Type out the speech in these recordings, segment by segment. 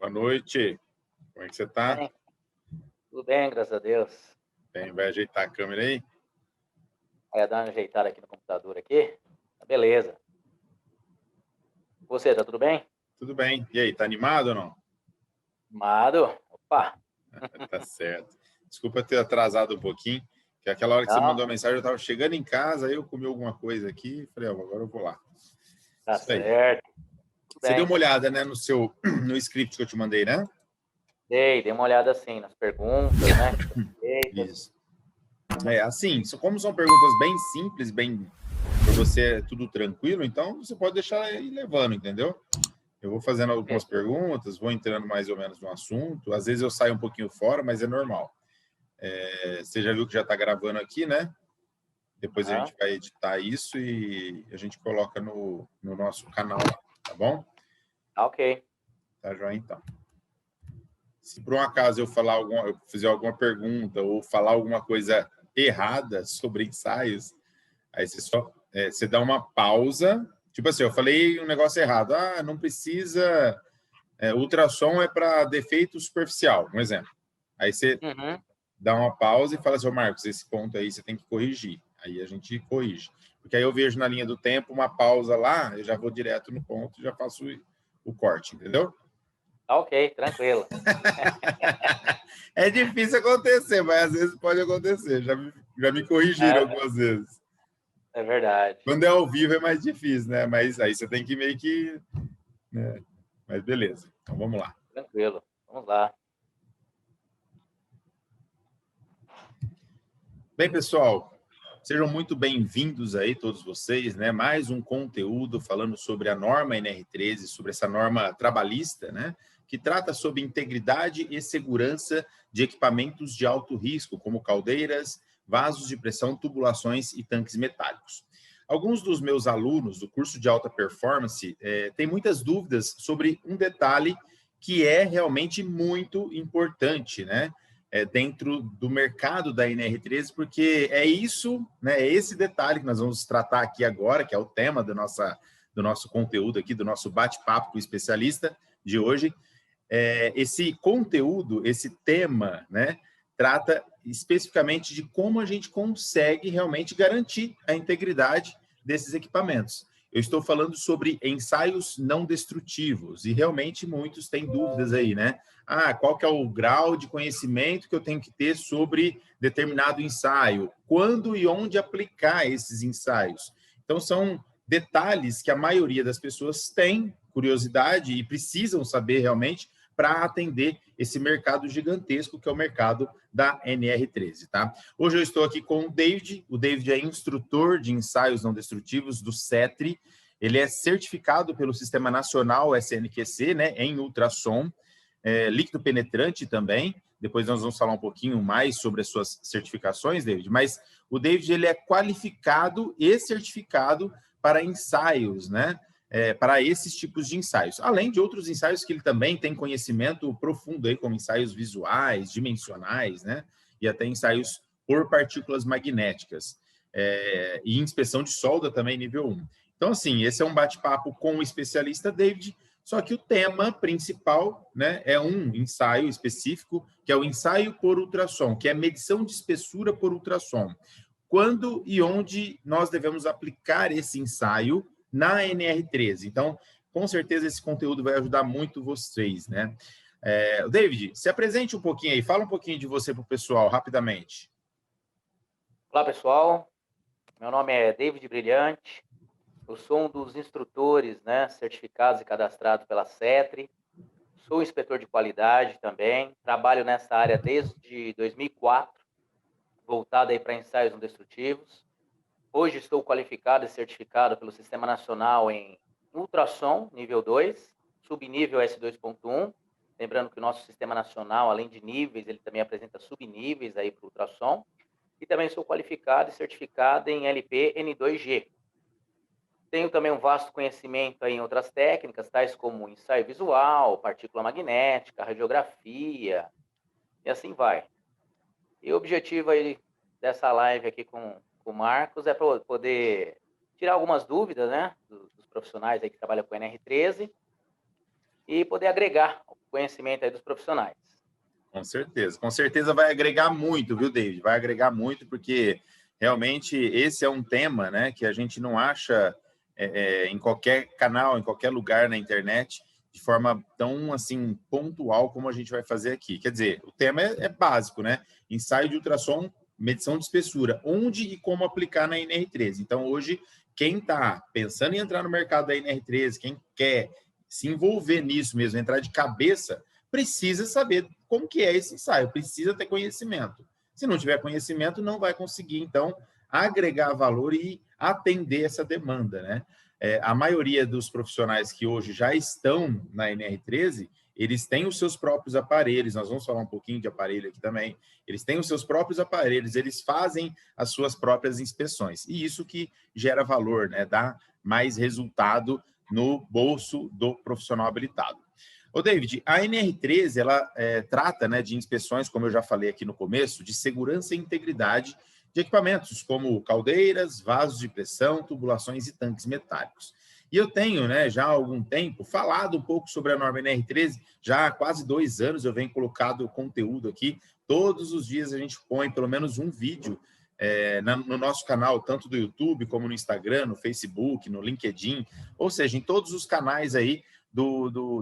Boa noite. Como é que você está? Bem, tudo bem, graças a Deus. Bem, vai ajeitar a câmera aí? Aí, dar uma ajeitada aqui no computador aqui. Tá beleza. Você, tá tudo bem? Tudo bem. E aí, tá animado ou não? Amado? Opa! Tá certo. Desculpa ter atrasado um pouquinho, que aquela hora que você Não, mandou a mensagem, eu estava chegando em casa, aí eu comi alguma coisa aqui e falei, agora eu vou lá. tá Isso aí. certo. Tudo Você deu bem. uma olhada, né, no script que eu te mandei, né? Dei uma olhada assim nas perguntas, né? Que foram feitas. Isso. Assim, como são perguntas bem simples, bem para você tudo tranquilo, então você pode deixar ir levando, entendeu? Eu vou fazendo algumas Fechou. perguntas, vou entrando mais ou menos no assunto. Às vezes eu saio um pouquinho fora, mas é normal. Você já viu que já está gravando aqui, né? Depois a Aham. gente vai editar isso e a gente coloca no nosso canal lá, tá bom? Tá ok. Tá joia, então. Se por um acaso eu fizer alguma pergunta ou falar alguma coisa errada sobre ensaios, aí você dá uma pausa. Tipo assim, eu falei um negócio errado. Ah, não precisa. Ultrassom é para defeito superficial, um exemplo. Aí você Uhum. dá uma pausa e fala assim, Marcos, esse ponto aí você tem que corrigir. Aí a gente corrige. Porque aí eu vejo na linha do tempo uma pausa lá, eu já vou direto no ponto e já faço o corte, entendeu? Tá ok, tranquilo. É difícil acontecer, mas às vezes pode acontecer. Já me corrigiram É, algumas vezes. é verdade. Quando é ao vivo é mais difícil, né? Mas aí você tem que meio que... Né? Mas beleza, então vamos lá. Tranquilo. Vamos lá. Bem, pessoal, sejam muito bem-vindos aí todos vocês, né? Mais um conteúdo falando sobre a norma NR13, sobre essa norma trabalhista, né? Que trata sobre integridade e segurança de equipamentos de alto risco, como caldeiras, vasos de pressão, tubulações e tanques metálicos. Alguns dos meus alunos do curso de alta performance têm muitas dúvidas sobre um detalhe que é realmente muito importante, né? Dentro do mercado da NR13, porque é isso, né, é esse detalhe que nós vamos tratar aqui agora, que é o tema do nosso conteúdo aqui, do nosso bate-papo com o especialista de hoje. Esse conteúdo, esse tema, né, trata especificamente de como a gente consegue realmente garantir a integridade desses equipamentos. Eu estou falando sobre ensaios não destrutivos, e realmente muitos têm dúvidas aí, né? Ah, qual que é o grau de conhecimento que eu tenho que ter sobre determinado ensaio? Quando e onde aplicar esses ensaios? Então, são detalhes que a maioria das pessoas tem curiosidade e precisam saber realmente para atender esse mercado gigantesco que é o mercado da NR13, tá? Hoje eu estou aqui com o David é instrutor de ensaios não destrutivos do CETRI, ele é certificado pelo Sistema Nacional SNQC, né, em ultrassom, líquido penetrante também. Depois nós vamos falar um pouquinho mais sobre as suas certificações, David, mas o David ele é qualificado e certificado para ensaios, né? Para esses tipos de ensaios, além de outros ensaios que ele também tem conhecimento profundo aí, como ensaios visuais, dimensionais, né? E até ensaios por partículas magnéticas, e inspeção de solda também nível 1. Então, assim, esse é um bate-papo com o especialista David, só que o tema principal, né, é um ensaio específico, que é o ensaio por ultrassom, que é medição de espessura por ultrassom. Quando e onde nós devemos aplicar esse ensaio na NR13. Então, com certeza esse conteúdo vai ajudar muito vocês, né? David, se apresente um pouquinho aí, fala um pouquinho de você para o pessoal, rapidamente. Olá, pessoal. Meu nome é David Brilhante. Eu sou um dos instrutores, né, certificados e cadastrados pela CETRI. Sou inspetor de qualidade também. Trabalho nessa área desde 2004, voltado aí para ensaios não destrutivos. Hoje estou qualificado e certificado pelo Sistema Nacional em ultrassom nível 2, subnível S2.1. Lembrando que o nosso Sistema Nacional, além de níveis, ele também apresenta subníveis aí para o ultrassom. E também sou qualificado e certificado em LP N2G. Tenho também um vasto conhecimento em outras técnicas, tais como ensaio visual, partícula magnética, radiografia, e assim vai. E o objetivo aí dessa live aqui com o Marcos é para poder tirar algumas dúvidas, né, dos profissionais aí que trabalham com NR13 e poder agregar o conhecimento aí dos profissionais. Com certeza vai agregar muito, viu, David? Vai agregar muito, porque realmente esse é um tema, né, que a gente não acha em qualquer canal, em qualquer lugar na internet, de forma tão assim pontual como a gente vai fazer aqui. Quer dizer, o tema é básico, né? Ensaio de ultrassom, medição de espessura, onde e como aplicar na NR13. Então, hoje, quem está pensando em entrar no mercado da NR13, quem quer se envolver nisso mesmo, entrar de cabeça, precisa saber como que é esse ensaio, precisa ter conhecimento. Se não tiver conhecimento, não vai conseguir, então, agregar valor e atender essa demanda, né? A maioria dos profissionais que hoje já estão na NR13, eles têm os seus próprios aparelhos, nós vamos falar um pouquinho de aparelho aqui também, eles têm os seus próprios aparelhos, eles fazem as suas próprias inspeções, e isso que gera valor, né? Dá mais resultado no bolso do profissional habilitado. Ô, David, a NR13, ela trata, né, de inspeções, como eu já falei aqui no começo, de segurança e integridade de equipamentos, como caldeiras, vasos de pressão, tubulações e tanques metálicos. E eu tenho, né, já há algum tempo, falado um pouco sobre a norma NR13, já há quase 2 anos eu venho colocado conteúdo aqui, todos os dias a gente põe pelo menos um vídeo no nosso canal, tanto do YouTube como no Instagram, no Facebook, no LinkedIn, ou seja, em todos os canais aí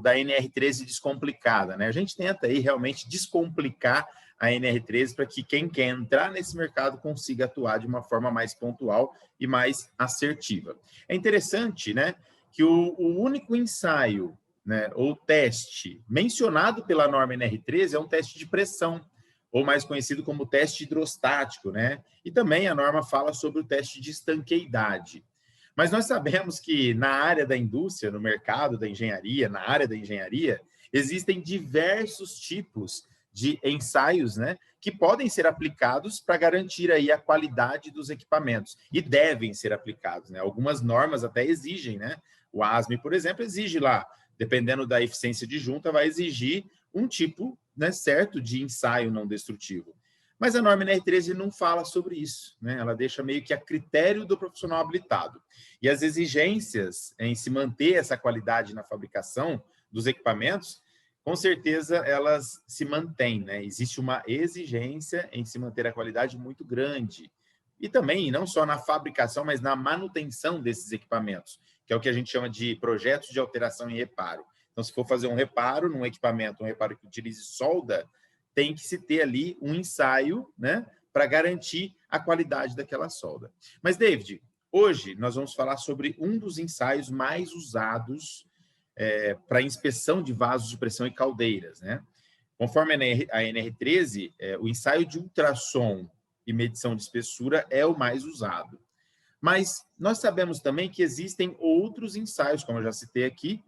da NR13 descomplicada, né? A gente tenta aí realmente descomplicar a NR13 para que quem quer entrar nesse mercado consiga atuar de uma forma mais pontual e mais assertiva. É interessante, né, que o único ensaio, né, ou teste mencionado pela norma NR13 é um teste de pressão, ou mais conhecido como teste hidrostático, né? E também a norma fala sobre o teste de estanqueidade. Mas nós sabemos que na área da indústria, no mercado da engenharia, na área da engenharia, existem diversos tipos de ensaios, né, que podem ser aplicados para garantir aí a qualidade dos equipamentos e devem ser aplicados, né? Algumas normas até exigem, né? O ASME, por exemplo, exige lá, dependendo da eficiência de junta, vai exigir um tipo, né, certo de ensaio não destrutivo. Mas a norma NR13 não fala sobre isso, né? Ela deixa meio que a critério do profissional habilitado. E as exigências em se manter essa qualidade na fabricação dos equipamentos, com certeza elas se mantêm, né? Existe uma exigência em se manter a qualidade muito grande. E também, não só na fabricação, mas na manutenção desses equipamentos, que é o que a gente chama de projetos de alteração e reparo. Então, se for fazer um reparo num equipamento, um reparo que utilize solda, tem que se ter ali um ensaio, né, para garantir a qualidade daquela solda. Mas, David, hoje nós vamos falar sobre um dos ensaios mais usados para inspeção de vasos de pressão e caldeiras, né? Conforme a NR13, o ensaio de ultrassom e medição de espessura é o mais usado. Mas nós sabemos também que existem outros ensaios, como eu já citei aqui,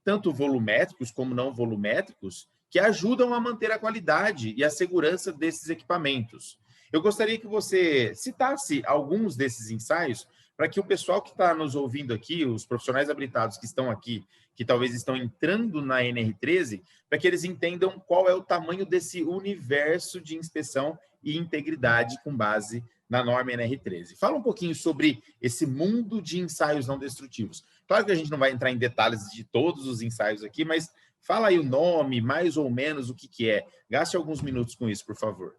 tanto volumétricos como não volumétricos, que ajudam a manter a qualidade e a segurança desses equipamentos. Eu gostaria que você citasse alguns desses ensaios para que o pessoal que está nos ouvindo aqui, os profissionais habilitados que estão aqui, que talvez estão entrando na NR13, para que eles entendam qual é o tamanho desse universo de inspeção e integridade com base na norma NR13. Fala um pouquinho sobre esse mundo de ensaios não destrutivos. Claro que a gente não vai entrar em detalhes de todos os ensaios aqui, mas fala aí o nome, mais ou menos o que é. Gaste alguns minutos com isso, por favor.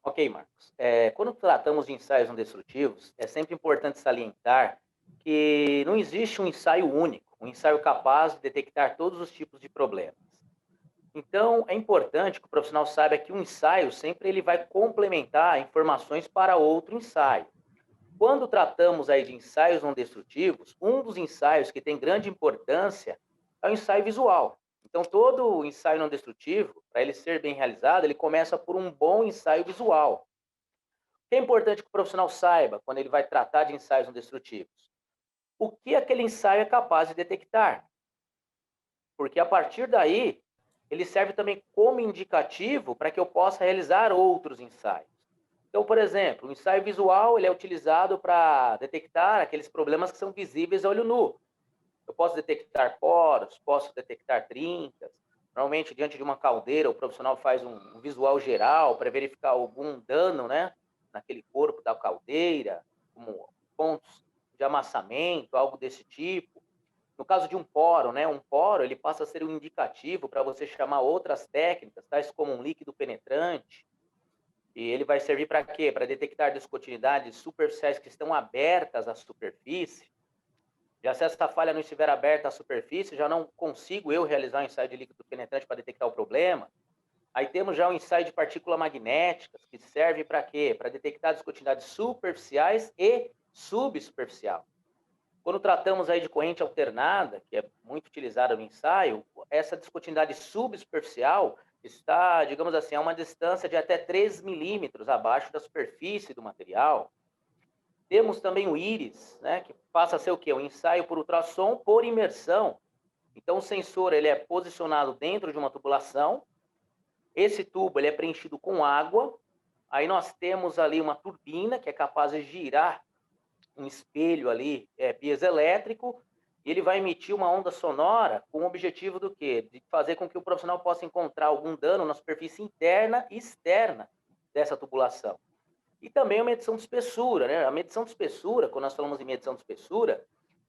Ok, Marcos. Quando tratamos de ensaios não destrutivos, é sempre importante salientar que não existe um ensaio único, um ensaio capaz de detectar todos os tipos de problemas. Então, é importante que o profissional saiba que um ensaio sempre ele vai complementar informações para outro ensaio. Quando tratamos aí de ensaios não destrutivos, um dos ensaios que tem grande importância é o ensaio visual. Então, todo ensaio não destrutivo, para ele ser bem realizado, ele começa por um bom ensaio visual. O que é importante que o profissional saiba quando ele vai tratar de ensaios não destrutivos? O que aquele ensaio é capaz de detectar? Porque a partir daí, ele serve também como indicativo para que eu possa realizar outros ensaios. Então, por exemplo, o ensaio visual ele é utilizado para detectar aqueles problemas que são visíveis a olho nu. Eu posso detectar poros, posso detectar trincas. Normalmente, diante de uma caldeira, o profissional faz um visual geral para verificar algum dano, né, naquele corpo da caldeira, como pontos de amassamento, algo desse tipo. No caso de um poro, né, um poro ele passa a ser um indicativo para você chamar outras técnicas, tais como um líquido penetrante, e ele vai servir para quê? Para detectar descontinuidades superficiais que estão abertas à superfície. Já se essa falha não estiver aberta à superfície, já não consigo eu realizar um ensaio de líquido penetrante para detectar o problema. Aí temos já o ensaio de partículas magnéticas, que serve para quê? Para detectar descontinuidades superficiais e subsuperficial. Quando tratamos aí de corrente alternada, que é muito utilizada no ensaio, essa descontinuidade subsuperficial está, digamos assim, a uma distância de até 3 milímetros abaixo da superfície do material. Temos também o íris, né, que passa a ser o quê? Um ensaio por ultrassom por imersão. Então, o sensor ele é posicionado dentro de uma tubulação, esse tubo ele é preenchido com água, aí nós temos ali uma turbina que é capaz de girar um espelho ali piezoelétrico, e ele vai emitir uma onda sonora com o objetivo do quê? De fazer com que o profissional possa encontrar algum dano na superfície interna e externa dessa tubulação. E também a medição de espessura, né? A medição de espessura, quando nós falamos em medição de espessura,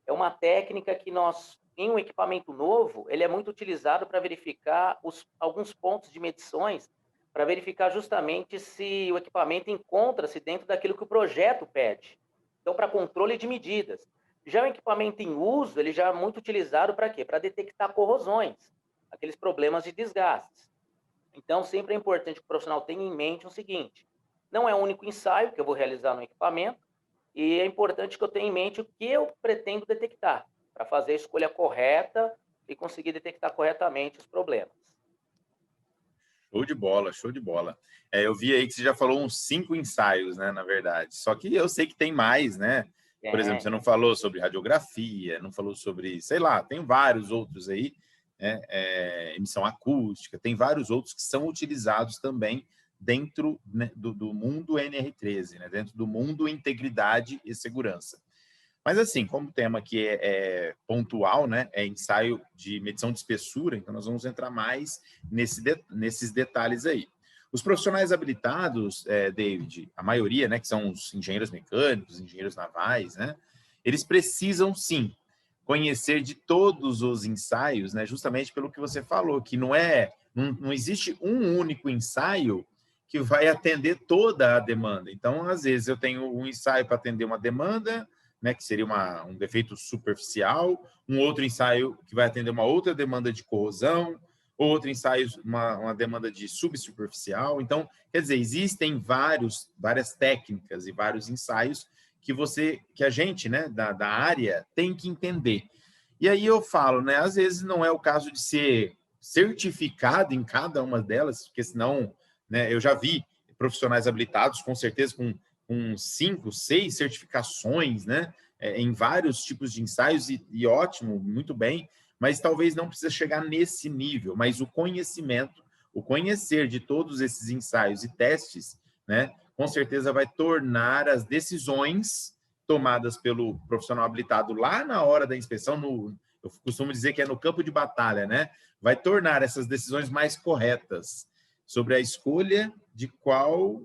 é uma técnica que nós, em um equipamento novo, ele é muito utilizado para verificar alguns pontos de medições, para verificar justamente se o equipamento encontra-se dentro daquilo que o projeto pede. Então, para controle de medidas. Já o equipamento em uso, ele já é muito utilizado para quê? Para detectar corrosões, aqueles problemas de desgastes. Então, sempre é importante que o profissional tenha em mente o seguinte: não é o único ensaio que eu vou realizar no equipamento, e é importante que eu tenha em mente o que eu pretendo detectar, para fazer a escolha correta e conseguir detectar corretamente os problemas. Show de bola, show de bola. Eu vi aí que você já falou uns 5 ensaios, né, na verdade. Só que eu sei que tem mais, né? Por exemplo, você não falou sobre radiografia, não falou sobre, sei lá, tem vários outros aí, né? Emissão acústica, tem vários outros que são utilizados também dentro, né, do mundo NR13, né? Dentro do mundo integridade e segurança. Mas assim, como o tema aqui é pontual, né? É ensaio de medição de espessura, então nós vamos entrar mais nesses detalhes aí. Os profissionais habilitados, David, a maioria, né, que são os engenheiros mecânicos, engenheiros navais, né? Eles precisam sim conhecer de todos os ensaios, né? Justamente pelo que você falou, que não existe um único ensaio que vai atender toda a demanda. Então, às vezes eu tenho um ensaio para atender uma demanda, né, que seria um defeito superficial, um outro ensaio que vai atender uma outra demanda de corrosão, outro ensaio, uma demanda de subsuperficial. Então, quer dizer, existem várias técnicas e vários ensaios que a gente, né, da área tem que entender. E aí eu falo, né, às vezes não é o caso de ser certificado em cada uma delas, porque senão, né, eu já vi profissionais habilitados, com certeza, com 5, 6 certificações, né? Em vários tipos de ensaios, e ótimo, muito bem, mas talvez não precisa chegar nesse nível, mas o conhecimento, o conhecer de todos esses ensaios e testes, né? Com certeza vai tornar as decisões tomadas pelo profissional habilitado lá na hora da inspeção, eu costumo dizer que é no campo de batalha, né? Vai tornar essas decisões mais corretas sobre a escolha de qual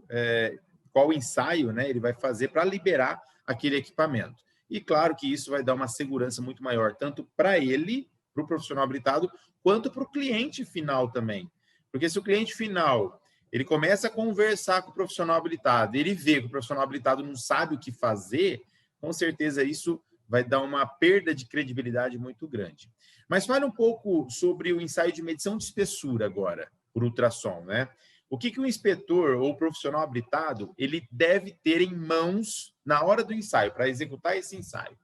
ensaio, né, ele vai fazer para liberar aquele equipamento. E claro que isso vai dar uma segurança muito maior, tanto para ele, para o profissional habilitado, quanto para o cliente final também. Porque se o cliente final ele começa a conversar com o profissional habilitado, ele vê que o profissional habilitado não sabe o que fazer, com certeza isso vai dar uma perda de credibilidade muito grande. Mas fale um pouco sobre o ensaio de medição de espessura agora, por ultrassom, né? O que um inspetor ou profissional habilitado ele deve ter em mãos na hora do ensaio, para executar esse ensaio?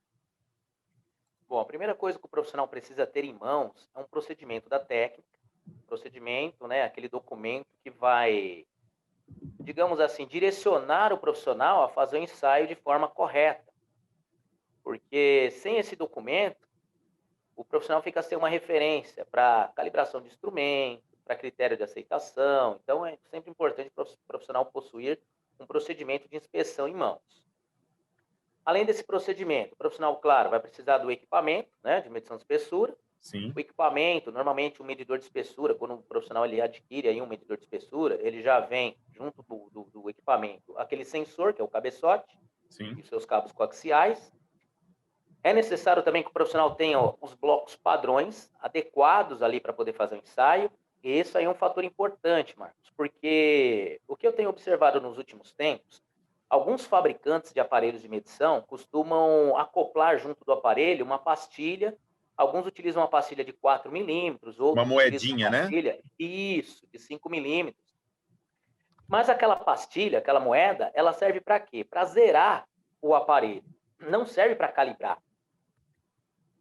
Bom, a primeira coisa que o profissional precisa ter em mãos é um procedimento da técnica, procedimento, né, aquele documento que vai, digamos assim, direcionar o profissional a fazer o ensaio de forma correta. Porque sem esse documento, o profissional fica sem uma referência para calibração de instrumento, para critério de aceitação. Então, é sempre importante o profissional possuir um procedimento de inspeção em mãos. Além desse procedimento, o profissional, claro, vai precisar do equipamento, né, de medição de espessura. Sim. O equipamento, normalmente um medidor de espessura, quando o profissional ele adquire aí um medidor de espessura, ele já vem junto do equipamento aquele sensor, que é o cabeçote, Sim. e seus cabos coaxiais. É necessário também que o profissional tenha os blocos padrões adequados ali para poder fazer o ensaio. E isso aí é um fator importante, Marcos, porque o que eu tenho observado nos últimos tempos, alguns fabricantes de aparelhos de medição costumam acoplar junto do aparelho uma pastilha. Alguns utilizam uma pastilha de 4 milímetros, Uma outros utilizam moedinha, uma né? pastilha, isso, de 5 milímetros. Mas aquela pastilha, aquela moeda, ela serve para quê? Para zerar o aparelho. Não serve para calibrar.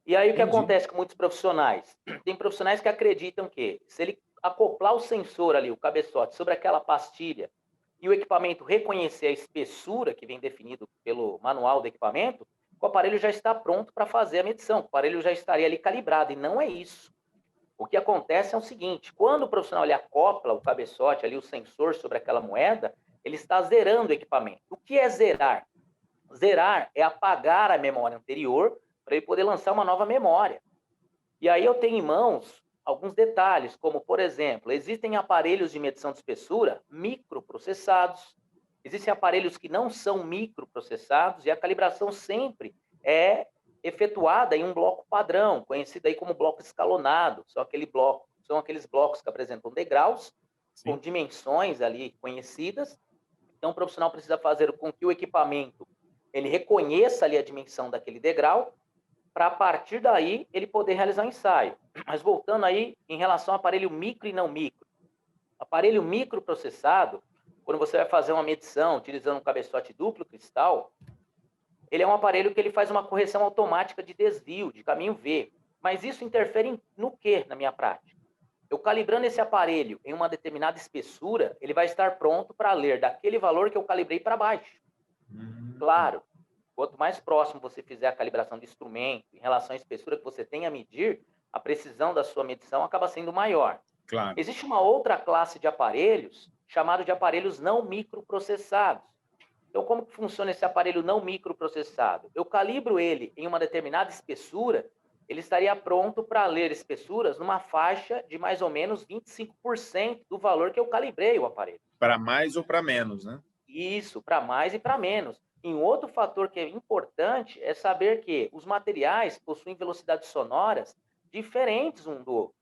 E aí o que Entendi. acontece com muitos profissionais? Tem profissionais que acreditam que se ele acoplar o sensor ali, o cabeçote, sobre aquela pastilha e o equipamento reconhecer a espessura que vem definido pelo manual do equipamento, o aparelho já está pronto para fazer a medição, o aparelho já estaria ali calibrado, e não é isso. O que acontece é o seguinte, quando o profissional ele acopla o cabeçote ali, o sensor sobre aquela moeda, ele está zerando o equipamento. O que é zerar? Zerar é apagar a memória anterior para ele poder lançar uma nova memória. E aí eu tenho em mãos alguns detalhes, como, por exemplo, existem aparelhos de medição de espessura microprocessados, existem aparelhos que não são microprocessados, e a calibração sempre é efetuada em um bloco padrão, conhecido aí como bloco escalonado. São aqueles blocos que apresentam degraus, com Sim. dimensões ali conhecidas. Então, o profissional precisa fazer com que o equipamento ele reconheça ali a dimensão daquele degrau, para a partir daí ele poder realizar o ensaio. Mas voltando aí em relação ao aparelho micro e não micro. Aparelho microprocessado, quando você vai fazer uma medição utilizando um cabeçote duplo cristal, ele é um aparelho que ele faz uma correção automática de desvio, de caminho V. Mas isso interfere no quê, na minha prática? Eu calibrando esse aparelho em uma determinada espessura, ele vai estar pronto para ler daquele valor que eu calibrei para baixo. Claro, quanto mais próximo você fizer a calibração do instrumento em relação à espessura que você tem a medir, a precisão da sua medição acaba sendo maior. Claro. Existe uma outra classe de aparelhos, chamado de aparelhos não microprocessados. Então, como que funciona esse aparelho não microprocessado? Eu calibro ele em uma determinada espessura, ele estaria pronto para ler espessuras numa faixa de mais ou menos 25% do valor que eu calibrei o aparelho. Para mais ou para menos, né? Isso, para mais e para menos. E um outro fator que é importante é saber que os materiais possuem velocidades sonoras diferentes um do outro.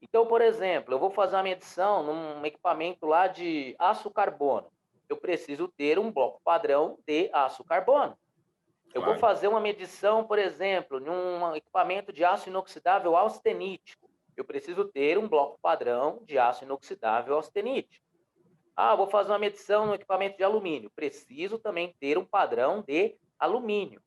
Então, por exemplo, eu vou fazer uma medição num equipamento lá de aço carbono. Eu preciso ter um bloco padrão de aço carbono. Eu vou Claro. fazer uma medição, por exemplo, num equipamento de aço inoxidável austenítico. Eu preciso ter um bloco padrão de aço inoxidável austenítico. Ah, vou fazer uma medição no equipamento de alumínio. Preciso também ter um padrão de alumínio.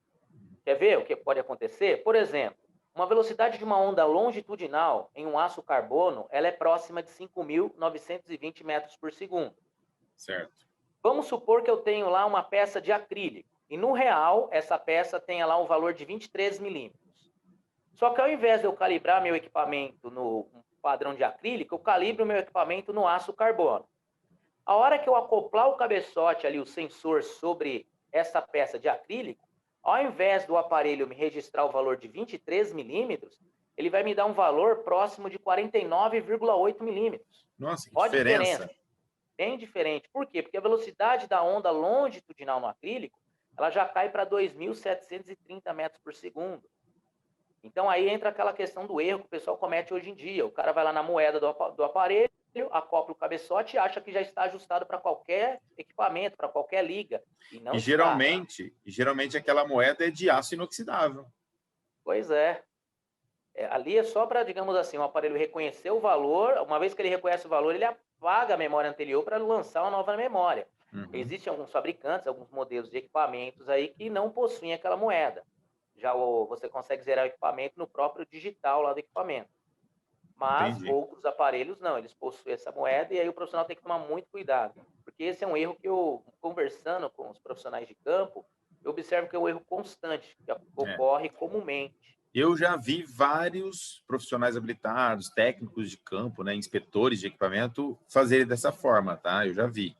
Quer ver o que pode acontecer? Por exemplo, uma velocidade de uma onda longitudinal em um aço carbono, ela é próxima de 5.920 metros por segundo. Certo. Vamos supor que eu tenho lá uma peça de acrílico. E no real, essa peça tenha lá um valor de 23 milímetros. Só que ao invés de eu calibrar meu equipamento no padrão de acrílico, eu calibro meu equipamento no aço carbono. A hora que eu acoplar o cabeçote ali, o sensor sobre essa peça de acrílico, ao invés do aparelho me registrar o valor de 23 milímetros, ele vai me dar um valor próximo de 49,8 milímetros. Nossa, que Olha a diferença. diferença. Bem diferente. Por quê? Porque a velocidade da onda longitudinal no acrílico, ela já cai para 2.730 metros por segundo. Então aí entra aquela questão do erro que o pessoal comete hoje em dia. O cara vai lá na moeda do aparelho, acopla o cabeçote e acha que já está ajustado para qualquer equipamento, para qualquer liga. E não E está. geralmente aquela moeda é de aço inoxidável. Pois é. Ali é só para, digamos assim, o aparelho reconhecer o valor. Uma vez que ele reconhece o valor, ele apaga a memória anterior para lançar uma nova memória. Existem alguns fabricantes, alguns modelos de equipamentos aí que não possuem aquela moeda. Já você consegue zerar o equipamento no próprio digital lá do equipamento. Mas Entendi. outros aparelhos não, eles possuem essa moeda e aí o profissional tem que tomar muito cuidado. Porque esse é um erro que eu, conversando com os profissionais de campo, eu observo que é um erro constante, que ocorre comumente. Eu já vi vários profissionais habilitados, técnicos de campo, né, inspetores de equipamento, fazerem dessa forma, tá? Eu já vi.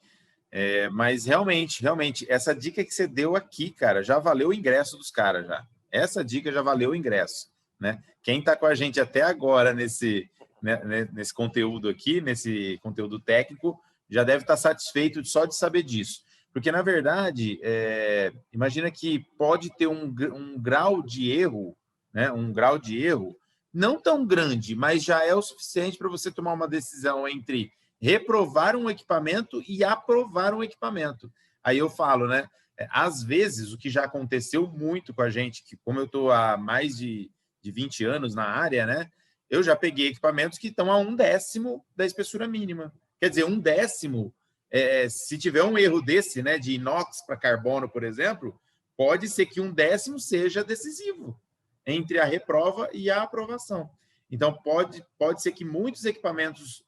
Mas realmente, essa dica que você deu aqui, cara, já valeu o ingresso dos caras, já. Essa dica já valeu o ingresso, né? Quem está com a gente até agora nesse conteúdo aqui, nesse conteúdo técnico, já deve estar satisfeito só de saber disso. Porque, na verdade, imagina que pode ter um grau de erro, né? Um grau de erro não tão grande, mas já é o suficiente para você tomar uma decisão entre reprovar um equipamento e aprovar um equipamento. Aí eu falo, né? Às vezes, o que já aconteceu muito com a gente, que como eu estou há mais de 20 anos na área, né? Eu já peguei equipamentos que estão a 1/10 da espessura mínima. Quer dizer, 1/10, se tiver um erro desse, né, de inox para carbono, por exemplo, pode ser que 1/10 seja decisivo entre a reprova e a aprovação. Então, pode ser que muitos equipamentos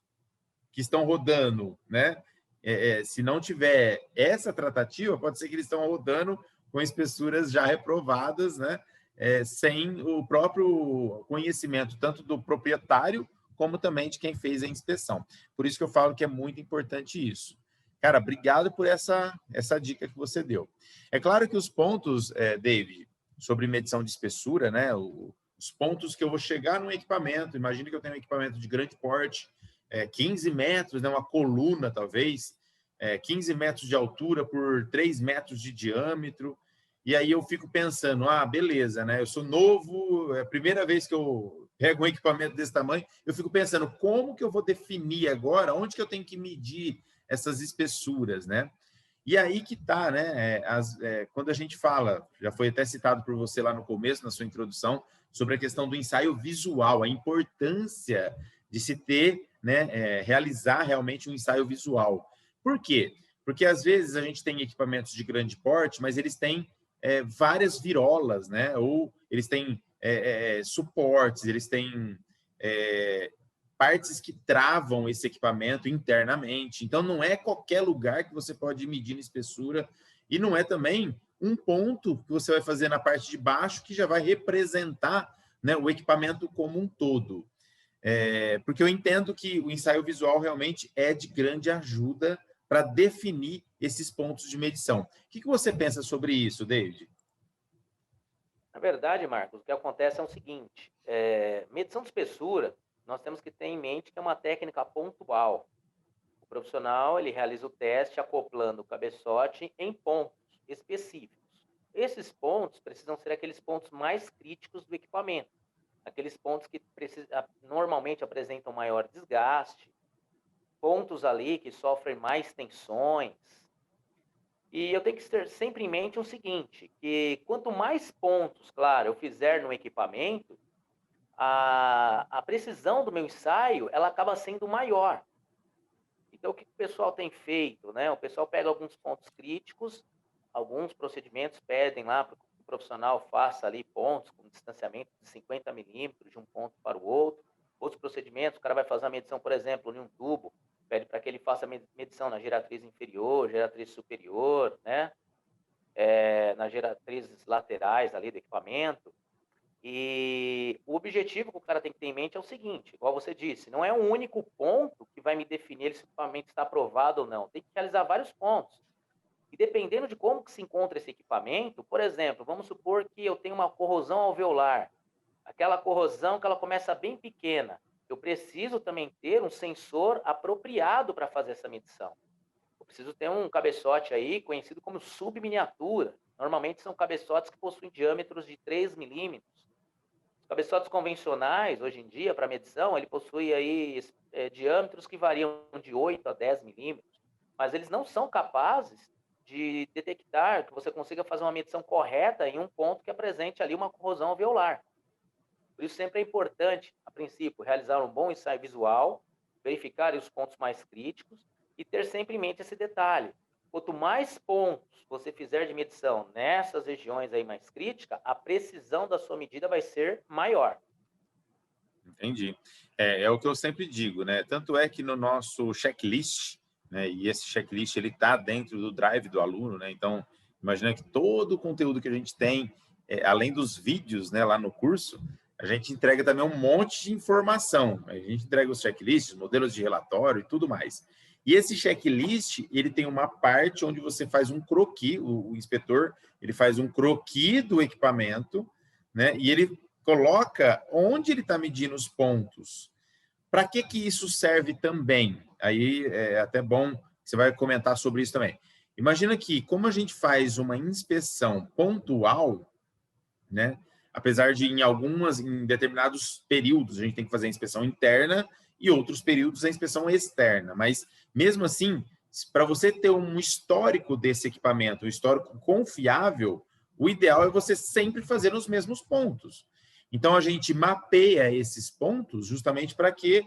que estão rodando, né, se não tiver essa tratativa, pode ser que eles estão rodando com espessuras já reprovadas, né, sem o próprio conhecimento, tanto do proprietário, como também de quem fez a inspeção. Por isso que eu falo que é muito importante isso. Cara, obrigado por essa dica que você deu. É claro que os pontos, David, sobre medição de espessura, né, os pontos que eu vou chegar num equipamento, imagine que eu tenho um equipamento de grande porte, 15 metros, né, uma coluna talvez, 15 metros de altura por 3 metros de diâmetro, e aí eu fico pensando, beleza, né, eu sou novo, é a primeira vez que eu pego um equipamento desse tamanho, eu fico pensando, como que eu vou definir agora, onde que eu tenho que medir essas espessuras, né? E aí que tá, né? Quando a gente fala, já foi até citado por você lá no começo, na sua introdução, sobre a questão do ensaio visual, a importância de se ter, né, realizar realmente um ensaio visual. Por quê? Porque às vezes a gente tem equipamentos de grande porte, mas eles têm várias virolas, né? Ou eles têm suportes, eles têm partes que travam esse equipamento internamente. Então, não é qualquer lugar que você pode medir na espessura e não é também um ponto que você vai fazer na parte de baixo que já vai representar, né, o equipamento como um todo. Porque eu entendo que o ensaio visual realmente é de grande ajuda para definir esses pontos de medição. O que você pensa sobre isso, David? Na verdade, Marcos, o que acontece é o seguinte, medição de espessura, nós temos que ter em mente que é uma técnica pontual. O profissional, ele realiza o teste acoplando o cabeçote em pontos específicos. Esses pontos precisam ser aqueles pontos mais críticos do equipamento, aqueles pontos que normalmente apresentam maior desgaste, pontos ali que sofrem mais tensões. E eu tenho que ter sempre em mente o seguinte, que quanto mais pontos, claro, eu fizer no equipamento, a precisão do meu ensaio, ela acaba sendo maior. Então, o que o pessoal tem feito, né? O pessoal pega alguns pontos críticos, alguns procedimentos pedem lá para que o profissional faça ali pontos com distanciamento de 50 milímetros de um ponto para o outro. Outros procedimentos, o cara vai fazer uma medição, por exemplo, em um tubo, pede para que ele faça medição na geratriz inferior, geratriz superior, né? Nas geratrizes laterais ali do equipamento. E o objetivo que o cara tem que ter em mente é o seguinte, igual você disse, não é um único ponto que vai me definir se o equipamento está aprovado ou não. Tem que realizar vários pontos. E dependendo de como que se encontra esse equipamento, por exemplo, vamos supor que eu tenho uma corrosão alveolar. Aquela corrosão que ela começa bem pequena. Eu preciso também ter um sensor apropriado para fazer essa medição. Eu preciso ter um cabeçote aí conhecido como subminiatura. Normalmente são cabeçotes que possuem diâmetros de 3 milímetros. Cabeçotes convencionais, hoje em dia, para medição, ele possui aí diâmetros que variam de 8 a 10 milímetros, mas eles não são capazes de detectar que você consiga fazer uma medição correta em um ponto que apresente ali uma corrosão alveolar. Por isso, sempre é importante, a princípio, realizar um bom ensaio visual, verificar os pontos mais críticos e ter sempre em mente esse detalhe. Quanto mais pontos você fizer de medição nessas regiões aí mais críticas, a precisão da sua medida vai ser maior. Entendi. É o que eu sempre digo, né? Tanto é que no nosso checklist, né? E esse checklist ele está dentro do drive do aluno, né? Então, imagina que todo o conteúdo que a gente tem, além dos vídeos, né, lá no curso, a gente entrega também um monte de informação. A gente entrega os checklists, modelos de relatório e tudo mais. E esse checklist, ele tem uma parte onde você faz um croquis, o inspetor, ele faz um croquis do equipamento, né? E ele coloca onde ele está medindo os pontos. Para que isso serve também? Aí é até bom, você vai comentar sobre isso também. Imagina que, como a gente faz uma inspeção pontual, né? Apesar de em determinados períodos, a gente tem que fazer a inspeção interna e outros períodos a inspeção externa. Mas, mesmo assim, para você ter um histórico desse equipamento, um histórico confiável, o ideal é você sempre fazer os mesmos pontos. Então, a gente mapeia esses pontos justamente para que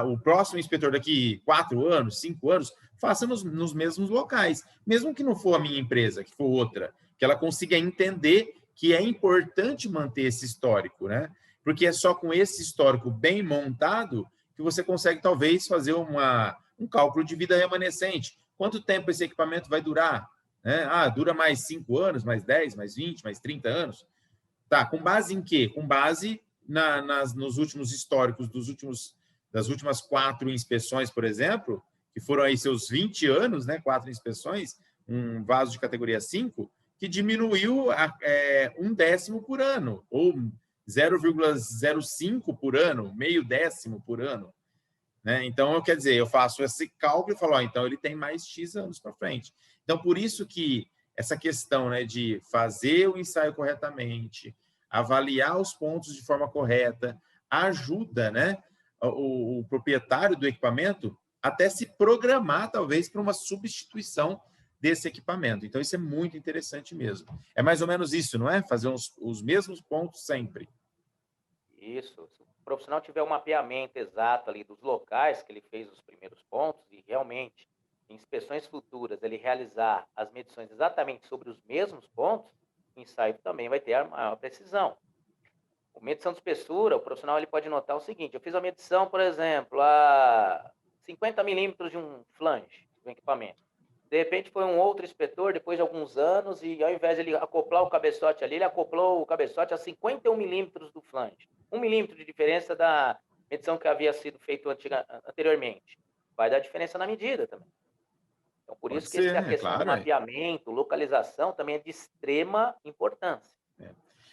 o próximo inspetor daqui 4 anos, 5 anos, faça nos mesmos locais. Mesmo que não for a minha empresa, que for outra, que ela consiga entender que é importante manter esse histórico, né? Porque é só com esse histórico bem montado que você consegue, talvez, fazer um cálculo de vida remanescente. Quanto tempo esse equipamento vai durar? Né? Dura mais 5 anos, mais 10, mais 20, mais 30 anos. Tá, com base em quê? Com base nos últimos históricos das últimas 4 inspeções, por exemplo, que foram aí seus 20 anos, né? 4 inspeções, um vaso de categoria 5, que diminuiu 1/10 por ano, ou 0,05 por ano, meio décimo por ano. Né? Então, quer dizer, eu faço esse cálculo e falo, então ele tem mais X anos para frente. Então, por isso que essa questão, né, de fazer o ensaio corretamente, avaliar os pontos de forma correta, ajuda, né, o proprietário do equipamento até se programar, talvez, para uma substituição desse equipamento. Então, isso é muito interessante mesmo. É mais ou menos isso, não é? Fazer os mesmos pontos sempre. Isso. Se o profissional tiver um mapeamento exato ali dos locais que ele fez os primeiros pontos e realmente, em inspeções futuras, ele realizar as medições exatamente sobre os mesmos pontos, o ensaio também vai ter a maior precisão. A medição de espessura, o profissional ele pode notar o seguinte: eu fiz a medição, por exemplo, a 50 milímetros de um flange do equipamento. De repente foi um outro inspetor, depois de alguns anos, e ao invés de ele acoplar o cabeçote ali, ele acoplou o cabeçote a 51 milímetros do flange. 1 milímetro de diferença da medição que havia sido feita anteriormente. Vai dar diferença na medida também. Então, por Pode isso que ser, a é questão do claro. mapeamento, localização, também é de extrema importância.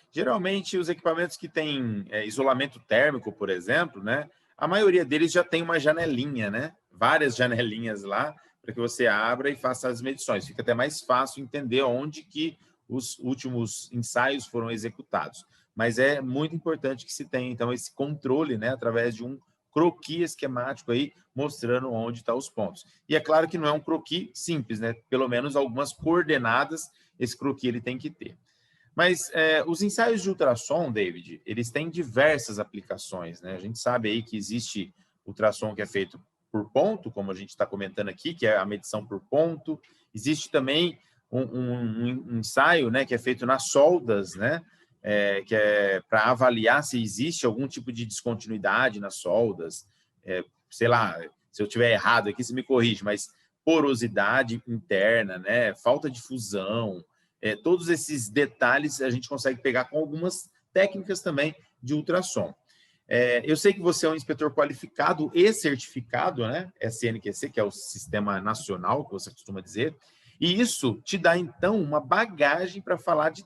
Geralmente, os equipamentos que têm isolamento térmico, por exemplo, né, a maioria deles já tem uma janelinha, né? Várias janelinhas lá, para que você abra e faça as medições. Fica até mais fácil entender onde que os últimos ensaios foram executados. Mas é muito importante que se tenha, então, esse controle, né, através de um croquis esquemático aí, mostrando onde estão os pontos. E é claro que não é um croquis simples, né? Pelo menos algumas coordenadas esse croquis ele tem que ter. Mas os ensaios de ultrassom, David, eles têm diversas aplicações, né? A gente sabe aí que existe ultrassom que é feito por ponto, como a gente está comentando aqui, que é a medição por ponto. Existe também um ensaio, né, que é feito nas soldas, né? Que é para avaliar se existe algum tipo de descontinuidade nas soldas. Sei lá, se eu estiver errado aqui, você me corrige, mas porosidade interna, né? Falta de fusão. Todos esses detalhes a gente consegue pegar com algumas técnicas também de ultrassom. Eu sei que você é um inspetor qualificado e certificado, né? SNQC, que é o Sistema Nacional, que você costuma dizer, e isso te dá, então, uma bagagem para falar de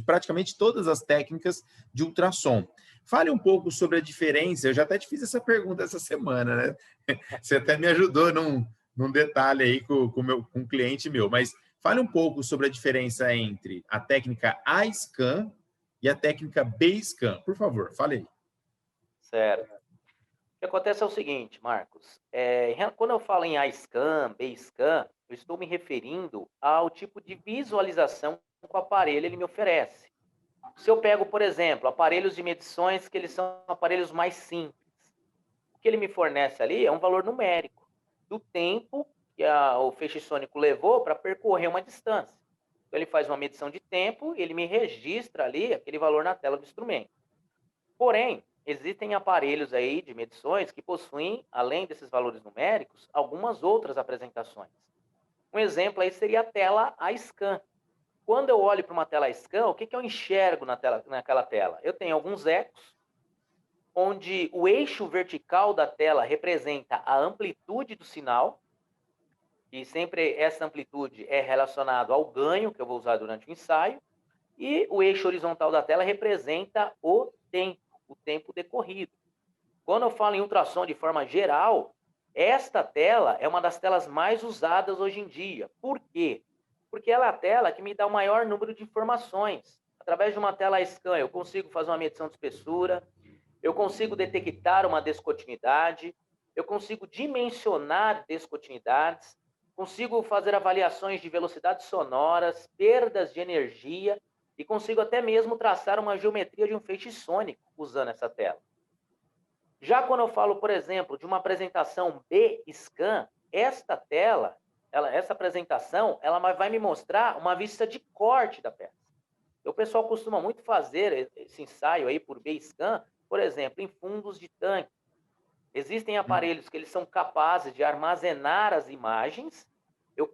praticamente todas as técnicas de ultrassom. Fale um pouco sobre a diferença, eu já até te fiz essa pergunta essa semana, né? Você até me ajudou num detalhe aí com um cliente meu, mas fale um pouco sobre a diferença entre a técnica A-Scan e a técnica B-Scan. Por favor, fale aí. Certo. O que acontece é o seguinte, Marcos, quando eu falo em A-Scan, B-Scan, eu estou me referindo ao tipo de visualização que o aparelho ele me oferece. Se eu pego, por exemplo, aparelhos de medições que eles são aparelhos mais simples, o que ele me fornece ali é um valor numérico do tempo que o feixe sônico levou para percorrer uma distância. Então, ele faz uma medição de tempo e ele me registra ali aquele valor na tela do instrumento. Porém, existem aparelhos aí de medições que possuem, além desses valores numéricos, algumas outras apresentações. Um exemplo aí seria a tela A-Scan. Quando eu olho para uma tela A-Scan, o que eu enxergo naquela tela? Eu tenho alguns ecos, onde o eixo vertical da tela representa a amplitude do sinal, e sempre essa amplitude é relacionada ao ganho que eu vou usar durante o ensaio, e o eixo horizontal da tela representa o tempo decorrido. Quando eu falo em ultrassom de forma geral, Esta tela é uma das telas mais usadas hoje em dia. Por quê? Porque ela é a tela que me dá o maior número de informações. Através de uma tela scan, eu consigo fazer uma medição de espessura, eu consigo detectar uma descontinuidade, eu consigo dimensionar descontinuidades, consigo fazer avaliações de velocidades sonoras, perdas de energia e consigo até mesmo traçar uma geometria de um feixe sônico usando essa tela. Já quando eu falo, por exemplo, de uma apresentação B-Scan, esta tela, essa apresentação, ela vai me mostrar uma vista de corte da peça. O pessoal costuma muito fazer esse ensaio aí por B-Scan, por exemplo, em fundos de tanque. Existem aparelhos que eles são capazes de armazenar as imagens.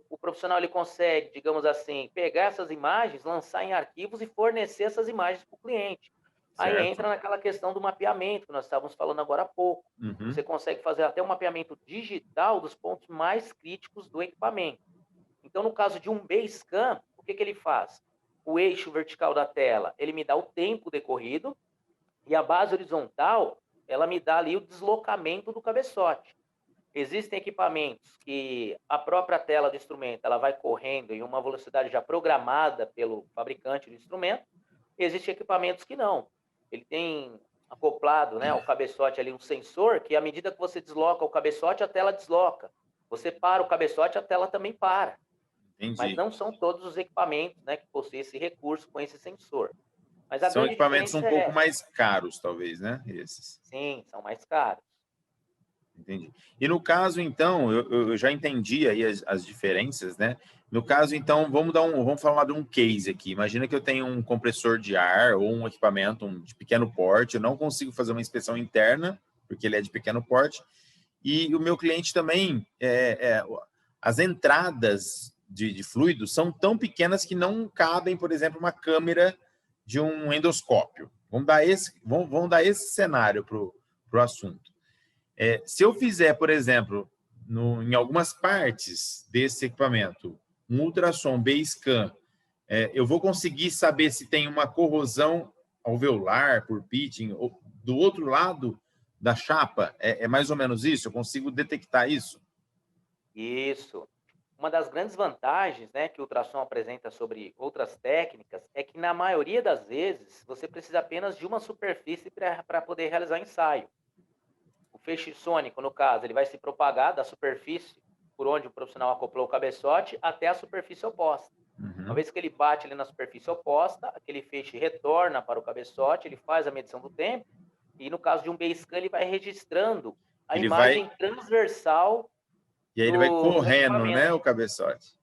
O profissional ele consegue, digamos assim, pegar essas imagens, lançar em arquivos e fornecer essas imagens para o cliente. Aí Certo. entra naquela questão do mapeamento que nós estávamos falando agora há pouco. Uhum. Você consegue fazer até um mapeamento digital dos pontos mais críticos do equipamento. Então, no caso de um B-Scan, o que ele faz? O eixo vertical da tela, ele me dá o tempo decorrido, e a base horizontal, ela me dá ali o deslocamento do cabeçote. Existem equipamentos que a própria tela do instrumento ela vai correndo em uma velocidade já programada pelo fabricante do instrumento. Existem equipamentos que não. Ele tem acoplado, né, ao cabeçote ali um sensor que, à medida que você desloca o cabeçote, a tela desloca. Você para o cabeçote, a tela também para. Mas Entendi. não são todos os equipamentos, né, que possuem esse recurso com esse sensor. Mas a São grande equipamentos diferença um pouco é essa. mais caros, talvez, né? Esses. Sim, são mais caros. Entendi. E no caso, então, eu já entendi aí as diferenças, né? No caso, então, vamos falar de um case aqui. Imagina que eu tenho um compressor de ar ou um equipamento de pequeno porte, eu não consigo fazer uma inspeção interna, porque ele é de pequeno porte, e o meu cliente também, as entradas de fluido são tão pequenas que não cabem, por exemplo, uma câmera de um endoscópio. Vamos dar esse cenário para o assunto. Se eu fizer, por exemplo, em algumas partes desse equipamento, um ultrassom B-Scan, eu vou conseguir saber se tem uma corrosão alveolar por pitching do outro lado da chapa? É mais ou menos isso? Eu consigo detectar isso? Isso. Uma das grandes vantagens, né, que o ultrassom apresenta sobre outras técnicas é que, na maioria das vezes, você precisa apenas de uma superfície para poder realizar ensaio. O feixe sônico, no caso, ele vai se propagar da superfície por onde o profissional acoplou o cabeçote até a superfície oposta. Uma Uhum. vez que ele bate ali na superfície oposta, aquele feixe retorna para o cabeçote, ele faz a medição do tempo, e no caso de um B-Scan, ele vai registrando a Ele vai, imagem transversal e aí ele vai do correndo, né, equipamento. o cabeçote.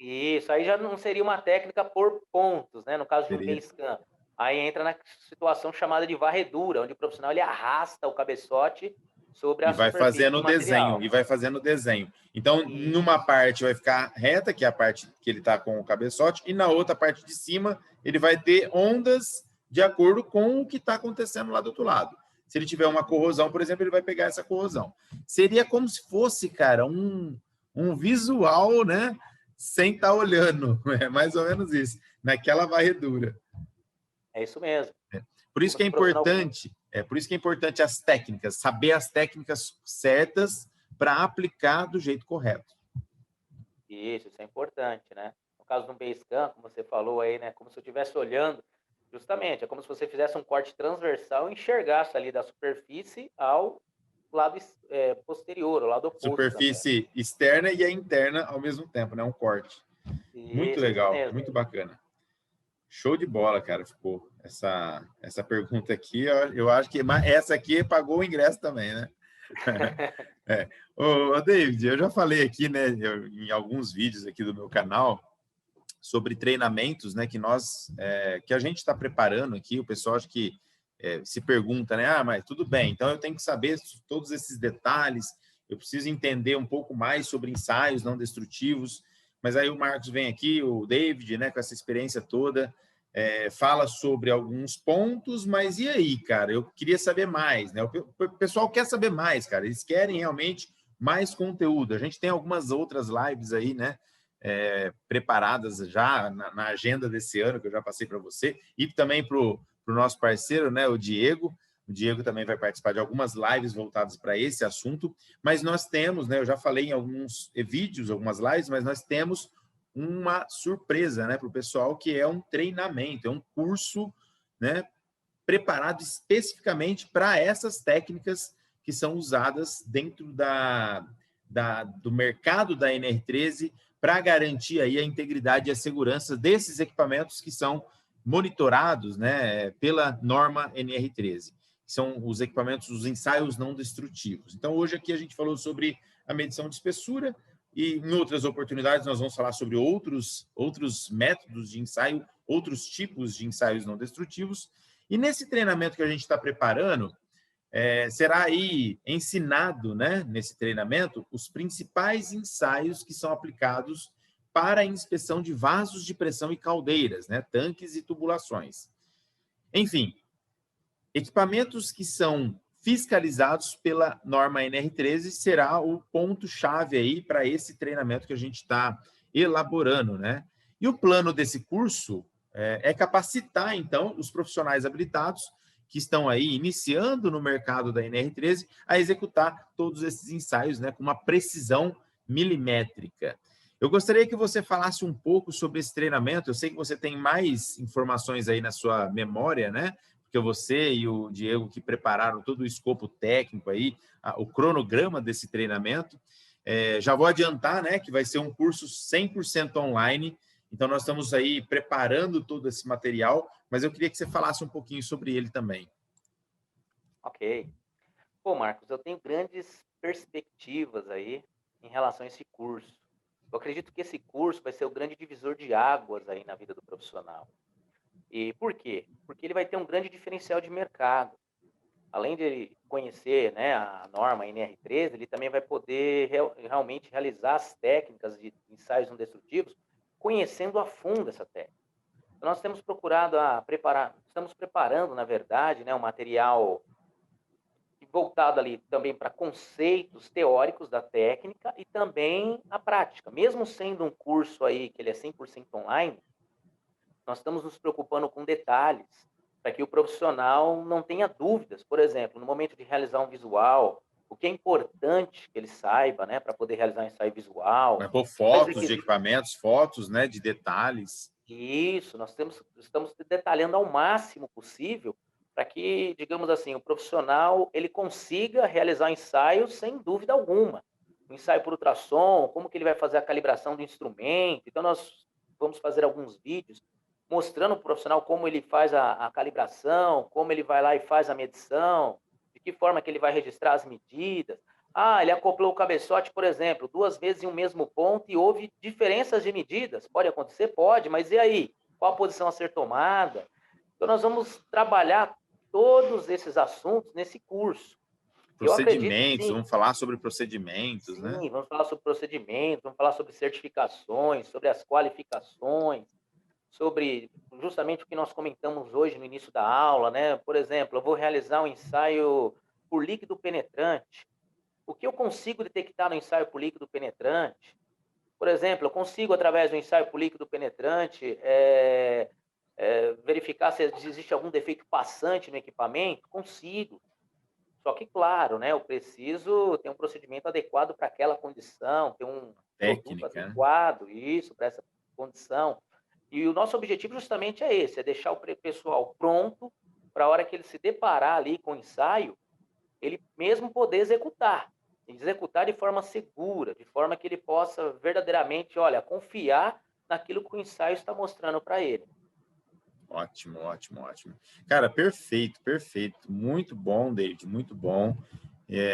Isso, aí já não seria uma técnica por pontos, né, no caso de um Seria. B-Scan. Aí entra na situação chamada de varredura, onde o profissional ele arrasta o cabeçote sobre E a vai superfície fazendo do o desenho, material. e vai fazendo o desenho. Então, numa Isso, parte vai ficar reta, que é a parte que ele está com o cabeçote, e na outra parte de cima ele vai ter ondas de acordo com o que está acontecendo lá do outro lado. Se ele tiver uma corrosão, por exemplo, ele vai pegar essa corrosão. Seria como se fosse, cara, um visual, né? Sem estar olhando. É mais ou menos isso, naquela varredura. é isso mesmo. Por isso Como que se é o profissional... importante, por isso que é importante as técnicas, saber as técnicas certas para aplicar do jeito correto. Isso é importante, né? No caso do Basecamp, como você falou aí, né? Como se eu estivesse olhando, justamente, é como se você fizesse um corte transversal e enxergasse ali da superfície ao lado posterior, ao lado oposto da peça. Superfície externa e a interna ao mesmo tempo, né? Um corte. Muito Isso legal, mesmo. muito bacana. Show de bola, cara, ficou essa pergunta aqui. Eu acho que essa aqui pagou o ingresso também, né? É. Ô, David, eu já falei aqui, né, em alguns vídeos aqui do meu canal sobre treinamentos, né, que a gente está preparando aqui. O pessoal acho que se pergunta, né, mas tudo bem, então eu tenho que saber todos esses detalhes, eu preciso entender um pouco mais sobre ensaios não destrutivos, mas aí o Marcos vem aqui, o David, né, com essa experiência toda, fala sobre alguns pontos, mas e aí, cara? Eu queria saber mais, né? O pessoal quer saber mais, cara. Eles querem realmente mais conteúdo. A gente tem algumas outras lives aí, né? Preparadas já na agenda desse ano, que eu já passei para você, e também para o nosso parceiro, né, o Diego, O Diego também vai participar de algumas lives voltadas para esse assunto, mas nós temos, né, eu já falei em alguns vídeos, algumas lives, mas nós temos uma surpresa, né, para o pessoal, que é um treinamento, é um curso, né, preparado especificamente para essas técnicas que são usadas dentro do mercado da NR13 para garantir aí a integridade e a segurança desses equipamentos que são monitorados, né, pela norma NR13. São os equipamentos, os ensaios não destrutivos. Então, hoje aqui a gente falou sobre a medição de espessura e em outras oportunidades nós vamos falar sobre outros métodos de ensaio, outros tipos de ensaios não destrutivos. E nesse treinamento que a gente está preparando, será aí ensinado, né, nesse treinamento, os principais ensaios que são aplicados para a inspeção de vasos de pressão e caldeiras, né, tanques e tubulações. Enfim, equipamentos que são fiscalizados pela norma NR13 será o ponto-chave aí para esse treinamento que a gente está elaborando, né? E o plano desse curso é capacitar, então, os profissionais habilitados que estão aí iniciando no mercado da NR13 a executar todos esses ensaios, né, com uma precisão milimétrica. Eu gostaria que você falasse um pouco sobre esse treinamento. Eu sei que você tem mais informações aí na sua memória, né? Porque você e o Diego que prepararam todo o escopo técnico aí, o cronograma desse treinamento. Já vou adiantar, né, que vai ser um curso 100% online. Então, nós estamos aí preparando todo esse material, mas eu queria que você falasse um pouquinho sobre ele também. Ok. Pô, Marcos, eu tenho grandes perspectivas aí em relação a esse curso. Eu acredito que esse curso vai ser o grande divisor de águas aí na vida do profissional. E por quê? Porque ele vai ter um grande diferencial de mercado. Além de ele conhecer, né, a norma NR13, ele também vai poder realmente realizar as técnicas de ensaios não destrutivos, conhecendo a fundo essa técnica. Então, nós temos procurado estamos preparando, na verdade, né, um material voltado ali também para conceitos teóricos da técnica e também a prática. Mesmo sendo um curso aí que ele é 100% online, nós estamos nos preocupando com detalhes para que o profissional não tenha dúvidas. Por exemplo, no momento de realizar um visual, o que é importante que ele saiba, né, para poder realizar um ensaio visual. Vai pôr fotos de equipamentos, fotos, né, de detalhes. Isso, estamos detalhando ao máximo possível para que, digamos assim, o profissional ele consiga realizar o ensaio sem dúvida alguma. O ensaio por ultrassom, como que ele vai fazer a calibração do instrumento. Então, nós vamos fazer alguns vídeos mostrando para o profissional como ele faz a calibração, como ele vai lá e faz a medição, de que forma que ele vai registrar as medidas. Ah, ele acoplou o cabeçote, por exemplo, 2 vezes em um mesmo ponto e houve diferenças de medidas. Pode acontecer? Pode, mas e aí? Qual a posição a ser tomada? Então, nós vamos trabalhar todos esses assuntos nesse curso. Procedimentos, vamos falar sobre procedimentos, sim, né? Vamos falar sobre procedimentos, vamos falar sobre certificações, sobre as qualificações, sobre justamente o que nós comentamos hoje no início da aula, né? Por exemplo, eu vou realizar um ensaio por líquido penetrante. O que eu consigo detectar no ensaio por líquido penetrante? Por exemplo, eu consigo, através do ensaio por líquido penetrante, verificar se existe algum defeito passante no equipamento? Consigo. Só que, claro, né, eu preciso ter um procedimento adequado para aquela condição, ter um produto adequado, isso, para essa condição. E o nosso objetivo justamente é esse, é deixar o pessoal pronto para a hora que ele se deparar ali com o ensaio, ele mesmo poder executar de forma segura, de forma que ele possa verdadeiramente, olha, confiar naquilo que o ensaio está mostrando para ele. Ótimo, ótimo, ótimo. Cara, perfeito, perfeito. Muito bom, David, muito bom.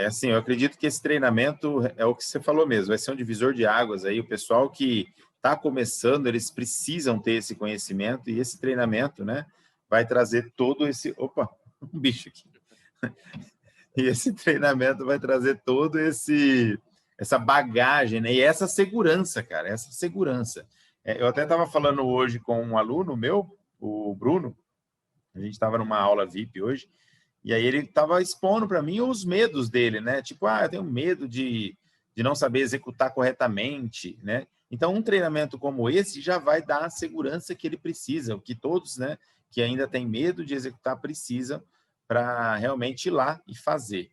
Assim, eu acredito que esse treinamento é o que você falou mesmo, vai ser um divisor de águas aí. O pessoal que está começando, eles precisam ter esse conhecimento e esse treinamento, né, vai trazer todo esse... Opa, um bicho aqui. E esse treinamento vai trazer todo essa bagagem, né? E essa segurança, cara, essa segurança. Eu até estava falando hoje com um aluno meu, o Bruno, a gente estava numa aula VIP hoje, e aí ele estava expondo para mim os medos dele, né? Tipo, eu tenho medo de não saber executar corretamente, né? Então, um treinamento como esse já vai dar a segurança que ele precisa, o que todos, né, que ainda têm medo de executar precisam para realmente ir lá e fazer.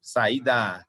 Sair da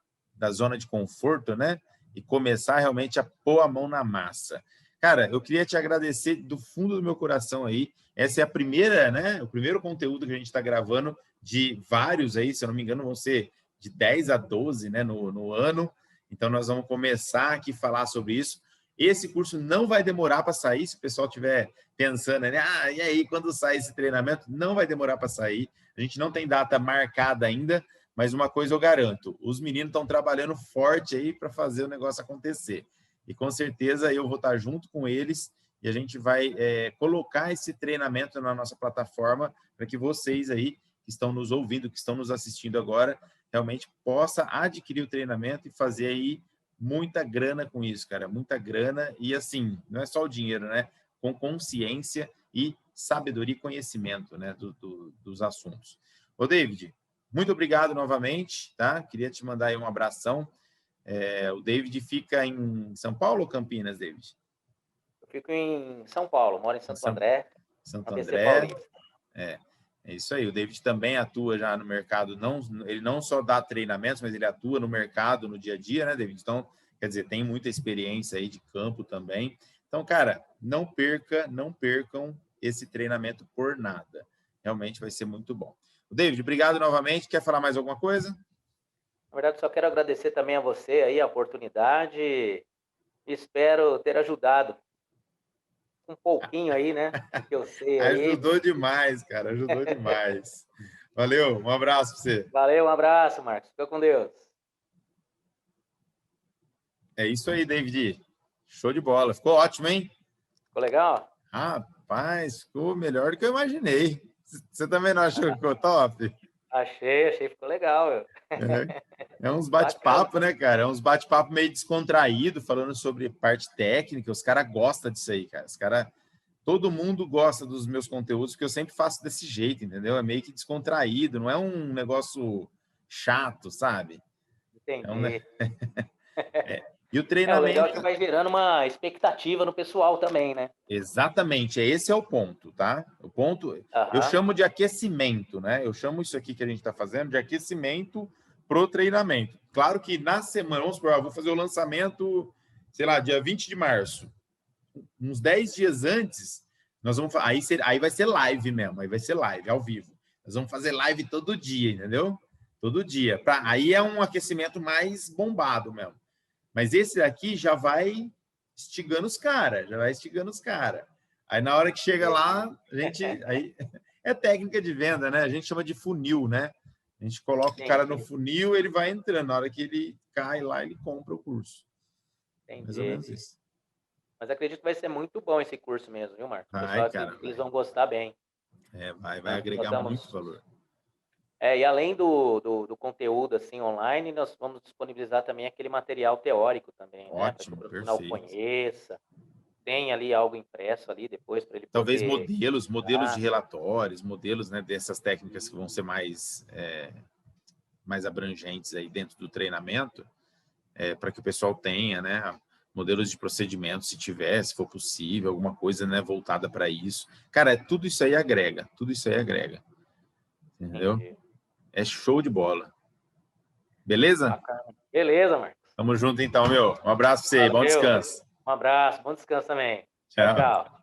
zona de conforto, né? E começar realmente a pôr a mão na massa. Cara, eu queria te agradecer do fundo do meu coração aí. Essa é a primeira, né? O primeiro conteúdo que a gente está gravando de vários aí, se eu não me engano, vão ser de 10 a 12, né, no ano. Então, nós vamos começar aqui a falar sobre isso. Esse curso não vai demorar para sair, se o pessoal estiver pensando, né? Ah, e aí, quando sai esse treinamento? Não vai demorar para sair. A gente não tem data marcada ainda, mas uma coisa eu garanto, os meninos estão trabalhando forte aí para fazer o negócio acontecer. E com certeza eu vou estar junto com eles e a gente vai colocar esse treinamento na nossa plataforma para que vocês aí que estão nos ouvindo, que estão nos assistindo agora, realmente possa adquirir o treinamento e fazer aí muita grana com isso, cara, muita grana. E assim, não é só o dinheiro, né? Com consciência e sabedoria e conhecimento, né, dos assuntos. Ô, David, muito obrigado novamente, tá? Queria te mandar aí um abração. O David fica em São Paulo ou Campinas, David? Eu fico em São Paulo, moro em Santo André, Santo ABC André. Paulista. É isso aí. O David também atua já no mercado. Ele não só dá treinamentos, mas ele atua no mercado no dia a dia, né, David? Então, quer dizer, tem muita experiência aí de campo também. Então, cara, não percam esse treinamento por nada. Realmente vai ser muito bom. David, obrigado novamente. Quer falar mais alguma coisa? Na verdade, só quero agradecer também a você aí a oportunidade e espero ter ajudado um pouquinho aí, né? Do que eu sei aí. Ajudou demais, cara. Ajudou demais. Valeu, um abraço para você. Valeu, um abraço, Marcos. Fica com Deus. É isso aí, David. Show de bola. Ficou ótimo, hein? Ficou legal? Rapaz, ficou melhor do que eu imaginei. Você também não achou que ficou top? Achei, ficou legal. É uns bate-papo, né, cara? É uns bate-papo meio descontraído, falando sobre parte técnica. Os caras gostam disso aí, cara. Os caras... Todo mundo gosta dos meus conteúdos, porque eu sempre faço desse jeito, entendeu? É meio que descontraído, não é um negócio chato, sabe? Entendi. E o O treinamento... legal é que vai gerando uma expectativa no pessoal também, né? Exatamente, esse é o ponto, tá? O ponto, eu chamo de aquecimento, né? Eu chamo isso aqui que a gente está fazendo de aquecimento pro treinamento. Claro que na semana, vamos supor, eu vou fazer o lançamento, sei lá, dia 20 de março. Uns 10 dias antes, nós vamos aí vai ser live mesmo, aí vai ser live ao vivo. Nós vamos fazer live todo dia, entendeu? Todo dia. Aí é um aquecimento mais bombado mesmo. Mas esse daqui já vai instigando os caras, Aí na hora que chega lá, a gente... Aí, é técnica de venda, né? A gente chama de funil, né? A gente coloca o cara no funil, ele vai entrando. Na hora que ele cai lá, ele compra o curso. Entendi. Mais ou menos isso. Mas acredito que vai ser muito bom esse curso mesmo, viu, Marcos? O pessoal acredita que eles vão gostar bem. Vai agregar muito valor. E além do conteúdo assim online, nós vamos disponibilizar também aquele material teórico também, né? Para que o profissional conheça. Tem ali algo impresso ali depois para ele talvez poder... modelos de relatórios, modelos, né, dessas técnicas que vão ser mais abrangentes aí dentro do treinamento, para que o pessoal tenha, né, modelos de procedimento, se tiver, se for possível, alguma coisa, né, voltada para isso. Cara, tudo isso aí agrega, entendeu? Entendi. É show de bola. Beleza? Bacana. Beleza, Marcos. Tamo junto então, meu. Um abraço para você, bom descanso. Um abraço, bom descanso também. Tchau. Tchau.